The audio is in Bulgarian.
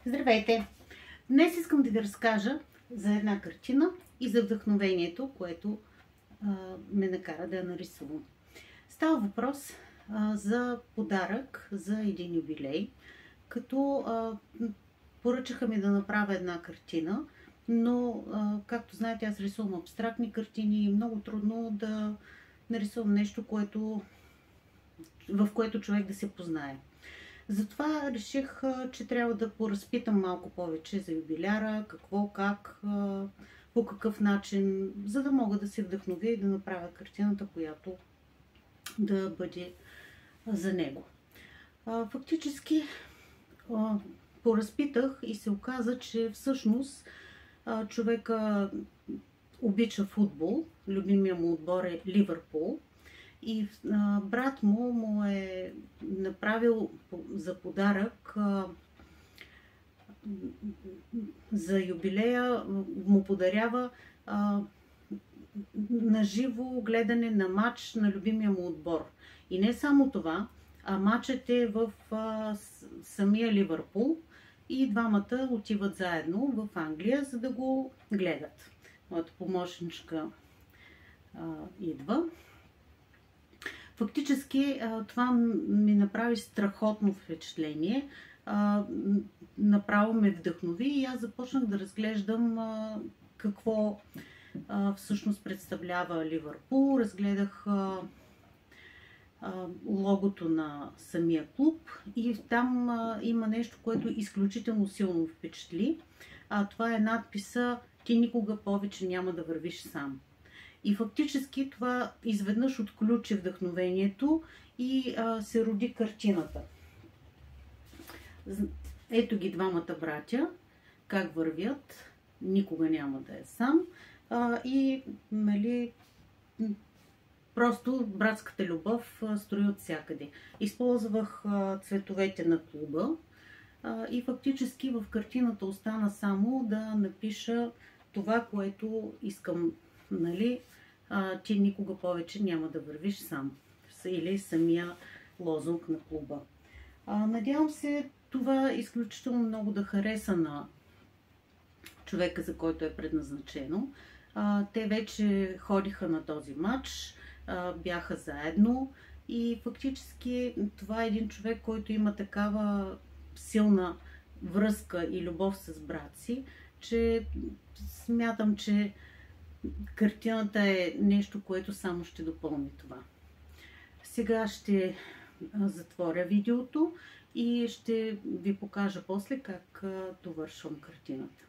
Здравейте! Днес искам да ви разкажа за една картина и за вдъхновението, което ме накара да я нарисувам. Става въпрос за подарък за един юбилей, като поръчаха ми да направя една картина, но както знаете, аз рисувам абстрактни картини и много трудно да нарисувам нещо, в което човек да се познае. Затова реших, че трябва да поразпитам малко повече за юбиляра, какво, как, по какъв начин, за да мога да се вдъхновя и да направя картината, която да бъде за него. Фактически поразпитах и се оказа, че всъщност човека обича футбол, любимия му отбор е Ливърпул. И брат му е направил за подарък за юбилея, му подарява наживо гледане на матч на любимия му отбор. И не само това, а матчът е в самия Ливърпул и двамата отиват заедно в Англия, за да го гледат. Моята помощничка идва. Фактически това ми направи страхотно впечатление, направо ме вдъхнови и аз започнах да разглеждам какво всъщност представлява Ливърпул. Разгледах логото на самия клуб и там има нещо, което изключително силно впечатли. Това е надписа "Ти никога повече няма да вървиш сам". И фактически това изведнъж отключи вдъхновението и се роди картината. Ето ги двамата братя, как вървят, никога няма да е сам. И нали, просто братската любов строи от всякъде. Използвах цветовете на клуба и фактически в картината остана само да напиша това, което искам. Нали, ти никога повече няма да вървиш сам. Или самия лозунг на клуба. Надявам се това изключително много да хареса на човека, за който е предназначено. Те вече ходиха на този матч, бяха заедно и фактически това е един човек, който има такава силна връзка и любов с брат си, че смятам, че картината е нещо, което само ще допълни това. Сега ще затворя видеото и ще ви покажа после как довършвам картината.